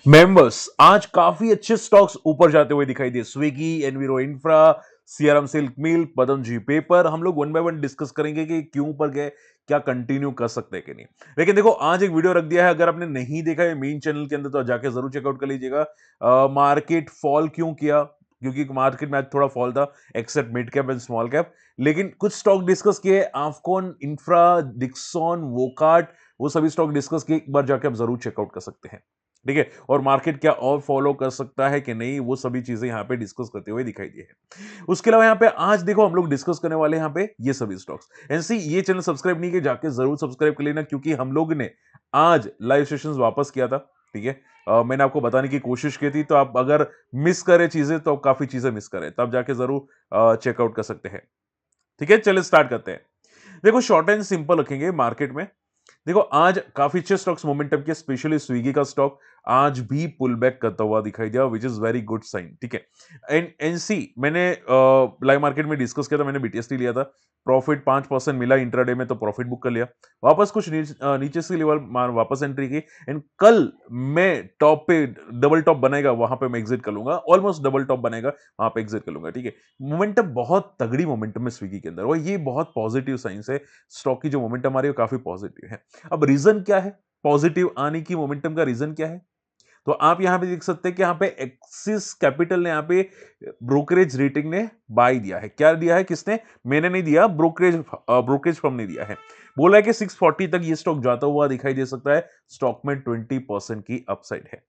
Members आज काफी अच्छे स्टॉक्स ऊपर जाते हुए दिखाई दिए। स्विगी, एनवीरो इंफ्रा, सीआरएम सिल्क मिल, पतंजलि पेपर। हम लोग वन बाय वन डिस्कस करेंगे कि क्यों ऊपर गए, क्या कंटिन्यू कर सकते हैं कि नहीं। लेकिन देखो आज एक वीडियो रख दिया है, अगर आपने नहीं देखा है मेन चैनल के अंदर तो जाके जरूर चेकआउट कर लीजिएगा। मार्केट फॉल क्यों किया, क्योंकि मार्केट में आज थोड़ा फॉल था except mid cap and small cap. लेकिन कुछ स्टॉक डिस्कस किए, आफ्कॉन, इंफ्रा, डिक्सॉन, वोकार्ट, वो सभी स्टॉक डिस्कस किए। एक बार जाके आप जरूर चेकआउट कर सकते हैं। ठीक है, और मार्केट क्या और फॉलो कर सकता है कि नहीं, वो सभी चीजें यहाँ पे डिस्कस करते हुए दिखाई दी है। उसके अलावा यहाँ पे आज देखो हम लोग डिस्कस करने वाले हैं यहाँ पे ये सभी स्टॉक्स। एनसी ये चैनल सब्सक्राइब नहीं किया, जाके जरूर सब्सक्राइब कर लेना, क्योंकि हम लोग ने आज लाइव सेशंस वापस किया था। ठीक है, मैंने आपको बताने की कोशिश की थी, तो आप अगर मिस करे चीजें तो आप काफी चीजें मिस करें, तब जाके जरूर चेकआउट कर सकते हैं। ठीक है, चलिए स्टार्ट करते हैं। देखो शॉर्ट एंड सिंपल रखेंगे मार्केट में। देखो आज काफी अच्छे स्टॉक्स मोमेंटम के, स्पेशली स्विगी का स्टॉक आज भी पुल बैक करता हुआ दिखाई दिया, which is very good sign. ठीक है, एंड एनसी मैंने लाइव मार्केट में डिस्कस किया था, मैंने बीटीएसटी लिया था, प्रॉफिट 5% मिला इंट्राडे में, तो प्रॉफिट बुक कर लिया। वापस कुछ नीचे से लेवल वापस एंट्री की, एंड कल मैं टॉप पे डबल टॉप बनाएगा, वहां पे मैं एग्जिट कर लूंगा, ऑलमोस्ट डबल टॉप बनेगा, वहां पे एग्जिट कर लूंगा। ठीक है, मोमेंटम बहुत तगड़ी मोमेंटम है स्विगी के अंदर, और ये बहुत पॉजिटिव साइंस है। स्टॉक की जो मोमेंटम आ रही है वो काफी पॉजिटिव है। अब रीजन क्या है पॉजिटिव आने की मोमेंटम का, रीजन क्या है? तो आप यहां पे देख सकते हैं कि यहां पे एक्सिस कैपिटल ने यहां पे ब्रोकरेज रेटिंग ने बाय दिया है। क्या दिया है, किसने? मैंने नहीं दिया, ब्रोकरेज फर्म ने दिया है। बोला है कि 640 तक ये स्टॉक जाता हुआ दिखाई दे सकता है, स्टॉक में 20% की अपसाइड है।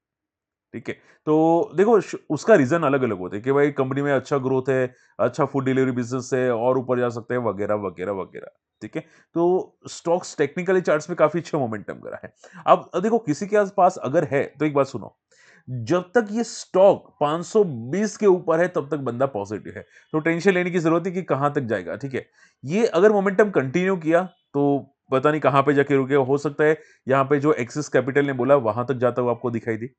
ठीक है, तो देखो उसका रीजन अलग अलग होते हैं कि भाई कंपनी में अच्छा ग्रोथ है, अच्छा फूड डिलीवरी बिजनेस है, और ऊपर जा सकते हैं वगैरह वगैरह वगैरह। ठीक है, तो स्टॉक्स टेक्निकली चार्ट्स में काफी अच्छा मोमेंटम करा है। अब देखो किसी के पास अगर है तो एक बात सुनो, जब तक ये स्टॉक 520 के ऊपर है तब तक बंदा पॉजिटिव है, तो टेंशन लेने की जरूरत है कि कहां तक जाएगा। ठीक है, ये अगर मोमेंटम कंटिन्यू किया तो पता नहीं कहां पे जाके रुके, हो सकता है यहां पे जो एक्सिस कैपिटल ने बोला वहां तक जाता हुआ आपको दिखाई दे।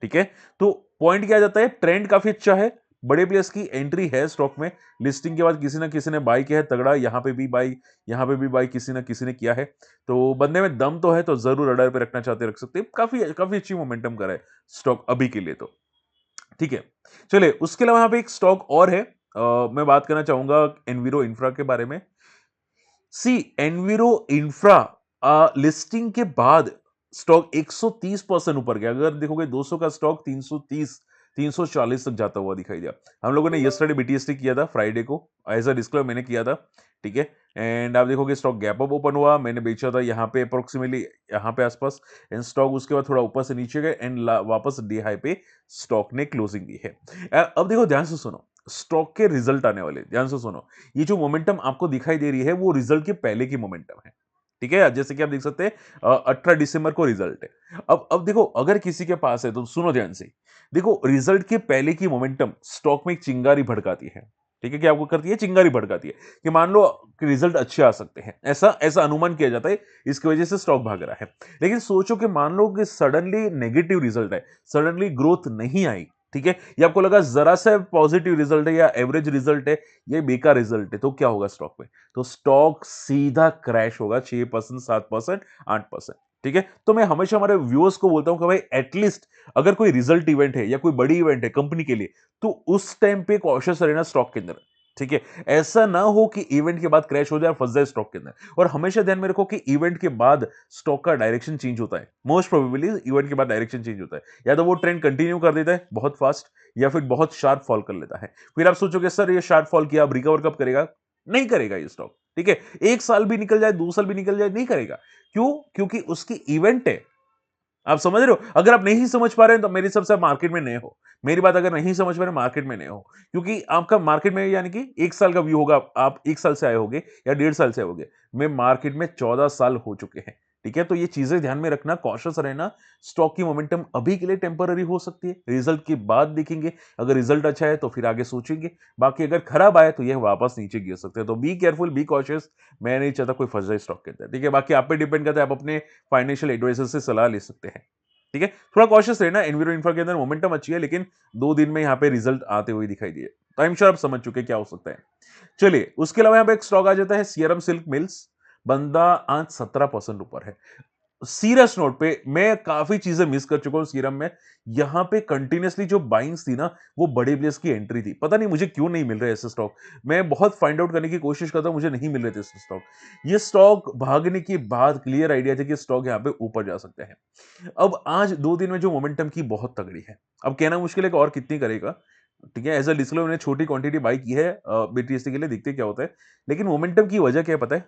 ठीक है, तो पॉइंट क्या आ जाता है, ट्रेंड काफी अच्छा है, बड़े प्लेयर्स की एंट्री है स्टॉक में। लिस्टिंग के बाद किसी ना किसी ने बाई किया है तगड़ा, यहां पे भी बाई, यहां पे भी बाई किसी ना किसी ने किया है, तो बंदे में दम तो है, तो जरूर रडार पे रखना चाहते रख सकते हैं। काफी काफी अच्छी मोमेंटम कर है स्टॉक अभी के लिए तो। ठीक है, चलिए उसके अलावा यहाँ पे एक स्टॉक और है, मैं बात करना चाहूंगा एनवीरो इंफ्रा के बारे में। सी एनवीरो इंफ्रा लिस्टिंग के बाद स्टॉक 130% ऊपर गया। अगर देखोगे 200 का स्टॉक 330 340 तक जाता हुआ दिखाई दिया। हम लोगों ने यस्टरडे बीटीएसटी किया था फ्राइडे को, एज अ डिस्क्लेमर मैंने किया था। ठीक है, एंड आप देखोगे स्टॉक गैप अप ओपन हुआ, मैंने बेचा था यहाँ पे अप्रोक्सीमेटली, यहाँ पे आसपास, एंड स्टॉक उसके बाद थोड़ा ऊपर से नीचे गए, एंड वापस डी हाई पे स्टॉक ने क्लोजिंग दी है। अब देखो ध्यान से सुनो, स्टॉक के रिजल्ट आने वाले, ध्यान से सुनो। ये जो मोमेंटम आपको दिखाई दे रही है वो रिजल्ट के पहले की मोमेंटम है। ठीक है, जैसे कि आप देख सकते हैं 18 दिसंबर को रिजल्ट है। अब देखो अगर किसी के पास है तो सुनो ध्यान से। देखो रिजल्ट के पहले की मोमेंटम स्टॉक में एक चिंगारी भड़काती है। ठीक है, क्या आपको करती है? चिंगारी भड़काती है कि मान लो कि रिजल्ट अच्छे आ सकते हैं, ऐसा ऐसा अनुमान किया जाता है, इसकी वजह से स्टॉक भाग रहा है। लेकिन सोचो कि मान लो कि सडनली नेगेटिव रिजल्ट है, सडनली ग्रोथ नहीं आई। ठीक है, ये आपको लगा जरा सा पॉजिटिव रिजल्ट है या एवरेज रिजल्ट है, ये बेकार रिजल्ट है, तो क्या होगा स्टॉक में? तो स्टॉक सीधा क्रैश होगा 6%, 7%, 8%। ठीक है, तो मैं हमेशा हमारे व्यूअर्स को बोलता हूं कि भाई एटलीस्ट अगर कोई रिजल्ट इवेंट है या कोई बड़ी इवेंट है कंपनी के लिए, तो उस टाइम पे कॉशियस रहना स्टॉक के अंदर। ठीक है, ऐसा ना हो कि इवेंट के बाद क्रैश हो जाए, फंस जाए स्टॉक के अंदर। और हमेशा ध्यान में रखो कि इवेंट के बाद स्टॉक का डायरेक्शन चेंज होता है, मोस्ट प्रोबेबली इवेंट के बाद डायरेक्शन चेंज होता है, या तो वो ट्रेंड कंटिन्यू कर देता है बहुत फास्ट, या फिर बहुत शार्प फॉल कर लेता है। फिर आप सोचोगे सर ये शार्प फॉल किया, अब रिकवर कब करेगा? नहीं करेगा ये स्टॉक। ठीक है, 1 साल भी निकल जाए, 2 साल भी निकल जाए, नहीं करेगा। क्यों? क्योंकि उसकी इवेंट है। आप समझ रहे हो? अगर आप नहीं समझ पा रहे हैं तो मेरे हिसाब से आप मार्केट में नए हो। मेरी बात अगर नहीं समझ पा रहे, मार्केट में नए हो, क्योंकि आपका मार्केट में यानी कि 1 साल का व्यू होगा, आप 1 साल से आए होगे या 1.5 साल से आए होगे। मैं मार्केट में 14 साल हो चुके हैं। ठीक है, तो ये चीजें ध्यान में रखना, कॉशियस रहना। स्टॉक की मोमेंटम अभी के लिए टेम्पररी हो सकती है, रिजल्ट के बाद देखेंगे। अगर रिजल्ट अच्छा है तो फिर आगे सोचेंगे, बाकी अगर खराब आए तो यह वापस नीचे गिर सकते हैं। तो बी केयरफुल, बी कॉशियस। मैं नहीं चाहता कोई फंस जाए स्टॉक के अंदर। ठीक है, बाकी आप पे डिपेंड करता है, आप अपने फाइनेंशियल एडवाइजर से सलाह ले सकते हैं। ठीक है, थोड़ा कॉशियस रहना। एनवीरो इंफ्रा के अंदर मोमेंटम अच्छी है, लेकिन 2 दिन में यहां पे रिजल्ट आते हुए दिखाई दिए, तो आई एम श्योर आप समझ चुके क्या हो सकता है। चलिए उसके अलावा यहां पे एक स्टॉक आ जाता है सीआरएम सिल्क मिल्स। बंदा आज 17% ऊपर है। सीरियस नोट पे मैं काफी चीजें मिस कर चुका हूं सीरम में। यहां पे कंटिन्यूअसली जो बाइंग्स थी ना, वो बड़े प्लेयर्स की एंट्री थी। पता नहीं मुझे क्यों नहीं मिल रहे ऐसे स्टॉक। मैं बहुत फाइंड आउट करने की कोशिश करता हूं, मुझे नहीं मिल रहे थे ऐसे स्टॉक। ये स्टॉक भागने के बाद क्लियर आइडिया था कि स्टॉक यहाँ पे ऊपर जा सकते हैं। अब आज 2 दिन में जो मोमेंटम की बहुत तगड़ी है। अब कहना मुश्किल है कि और कितनी करेगा। ठीक है, एज अ डिस्क्लोजर मैंने छोटी क्वांटिटी बाई की है बीटीएससी के लिए, देखते क्या होता है। लेकिन मोमेंटम की वजह क्या है पता है?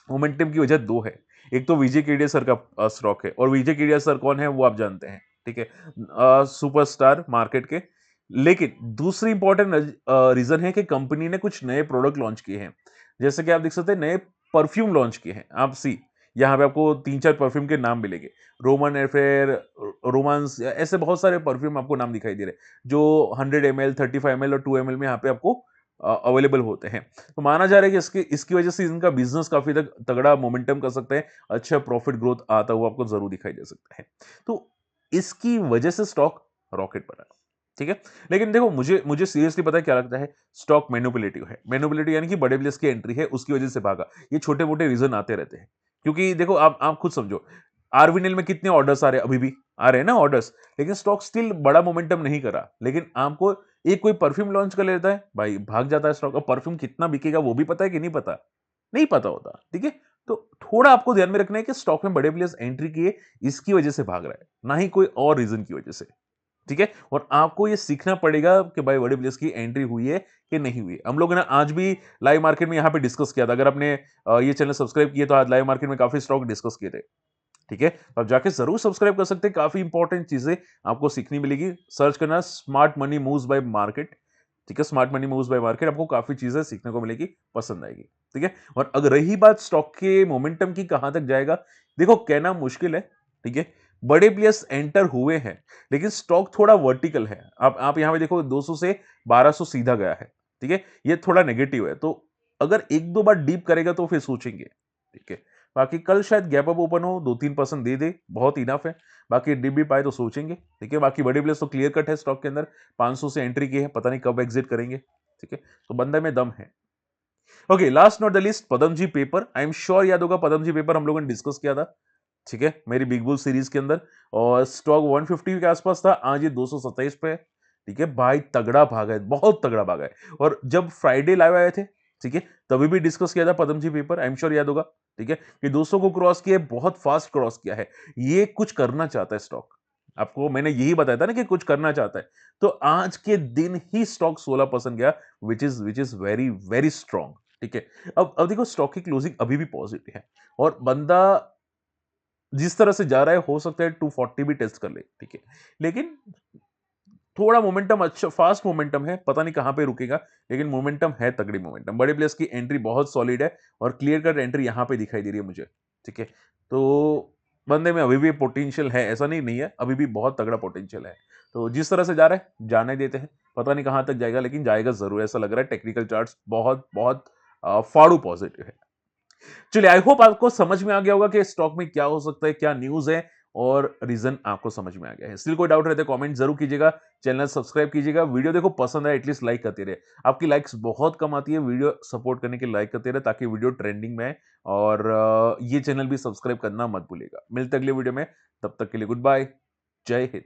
मोमेंटम की वजह दो है। एक तो विजय केडिया सर का स्टॉक है, और विजय केडिया सर कौन है वो आप जानते हैं। ठीक है, सुपरस्टार मार्केट के। लेकिन दूसरी इंपॉर्टेंट रीजन है कि कंपनी ने कुछ नए प्रोडक्ट लॉन्च किए हैं। जैसे कि आप देख सकते हैं, नए परफ्यूम लॉन्च किए हैं। आप सी यहाँ पे आपको 3-4 परफ्यूम के नाम मिलेंगे। रोमन एफेयर, रोमांस, ऐसे बहुत सारे परफ्यूम आपको नाम दिखाई दे रहे हैं जो 100 ml, 35 ml और 2 ml में यहाँ पे आपको अवेलेबल होते हैं। तो माना जा रहा है कि इसकी इसकी वजह से इनका बिजनेस काफी तगड़ा मोमेंटम कर सकता है। अच्छा प्रॉफिट ग्रोथ आता हुआ आपको जरूर दिखाई दे सकता है। तो इसकी वजह से स्टॉक रॉकेट पर है। ठीक है, लेकिन देखो मुझे मुझे सीरियसली पता है क्या लगता है। स्टॉक मैनिपुलेटिव है। मैनिपुलेटिव यानी कि बड़े प्लेयर्स की एंट्री है, उसकी वजह से भागा। ये छोटे मोटे रीजन आते रहते हैं। क्योंकि देखो आप खुद समझो, आरवीएनएल में कितने ऑर्डर्स आ रहे हैं, अभी भी आ रहे हैं ना ऑर्डर्स। लेकिन स्टॉक स्टिल बड़ा मोमेंटम नहीं करा। लेकिन आपको एक कोई परफ्यूम लॉन्च कर लेता है भाई, भाग जाता है स्टॉक। और परफ्यूम कितना बिकेगा वो भी पता है कि नहीं पता? नहीं पता होता। ठीक है, तो थोड़ा आपको ध्यान में रखना है कि स्टॉक में बड़े प्लेयर्स एंट्री किए, इसकी वजह से भाग रहा है, ना ही कोई और रीजन की वजह से। ठीक है, और आपको ये सीखना पड़ेगा कि भाई बड़े प्लेयर्स की एंट्री हुई है कि नहीं हुई है। हम लोगों ने आज भी लाइव मार्केट में यहाँ पे डिस्कस किया था। अगर आपने ये चैनल सब्सक्राइब किया तो आज लाइव मार्केट में काफी स्टॉक डिस्कस किए थे। ठीक है, तो आप जाके जरूर सब्सक्राइब कर सकते हैं। काफी इंपॉर्टेंट चीजें आपको सीखनी मिलेगी। सर्च करना smart money moves bye market. ठीक है, smart money moves bye market, आपको काफी चीजें सीखने को मिलेगी, पसंद आएगी। ठीक है, और अगर रही बात स्टॉक के मोमेंटम की कहां तक जाएगा, देखो कहना मुश्किल है। ठीक है, बड़े प्लेयर्स एंटर हुए हैं, लेकिन स्टॉक थोड़ा वर्टिकल है। आप यहां पे देखो 200 से 1200 सीधा गया है। ठीक है, ये थोड़ा नेगेटिव है। तो अगर एक दो बार डीप करेगा तो फिर सोचेंगे। ठीक है, बाकी कल शायद गैप अप ओपन हो, 2-3% दे दे, बहुत इनफ है। बाकी डिप भी पाए तो सोचेंगे। ठीक है, बाकी बड़े प्लेयर्स तो क्लियर कट है स्टॉक के अंदर। 500 से एंट्री की है, पता नहीं कब एग्जिट करेंगे। ठीक है, तो बंदे में दम है। Okay, last not the list, Padamji paper. I am sure याद होगा, पदमजी पेपर हम लोगों ने डिस्कस किया था। ठीक है, मेरी बिग बुल सीरीज के अंदर। और स्टॉक 150 के आसपास था, आज ये 227 पे है। ठीक है भाई, तगड़ा भागा है, बहुत तगड़ा भागा है। और जब फ्राइडे लाइव आए थे, ठीक है, तभी भी डिस्कस किया था Padamji paper, I am sure याद होगा। ठीक है, कि 200 को क्रॉस किया है, बहुत फास्ट क्रॉस किया है। ये कुछ करना चाहता है स्टॉक। आपको मैंने यही बताया था ना कि कुछ करना चाहता है। तो आज के दिन ही स्टॉक 16% गया, विच इज वेरी वेरी स्ट्रॉन्ग। ठीक है, अब देखो स्टॉक की क्लोजिंग अभी भी पॉजिटिव है। और बंदा जिस तरह से जा रहा है, हो सकता है 240 भी टेस्ट कर ले। ठीक है, लेकिन थोड़ा मोमेंटम, अच्छा फास्ट मोमेंटम है, पता नहीं कहां पे रुकेगा। लेकिन मोमेंटम है, तगड़ी मोमेंटम। बड़े प्लेयर्स की एंट्री बहुत सॉलिड है, और क्लियर कट एंट्री यहां पे दिखाई दे रही है मुझे। ठीक है, तो बंदे में अभी भी पोटेंशियल है, ऐसा नहीं है, अभी भी बहुत तगड़ा पोटेंशियल है। तो जिस तरह से जा रहा है जाने देते हैं। पता नहीं कहां तक जाएगा, लेकिन जाएगा जरूर, ऐसा लग रहा है। टेक्निकल चार्ट्स बहुत बहुत फाड़ू पॉजिटिव है। चलिए, आई होप आपको समझ में आ गया होगा कि स्टॉक में क्या हो सकता है, क्या न्यूज है, और रीजन आपको समझ में आ गया है। स्टिल कोई डाउट रहते कमेंट जरूर कीजिएगा। चैनल सब्सक्राइब कीजिएगा। वीडियो देखो पसंद आए, एटलीस्ट लाइक करते रहे। आपकी लाइक्स बहुत कम आती है, वीडियो सपोर्ट करने के लाइक करते रहे, ताकि वीडियो ट्रेंडिंग में आए। और ये चैनल भी सब्सक्राइब करना मत भूलिएगा। मिलते अगले वीडियो में, तब तक के लिए गुड बाय, जय हिंद।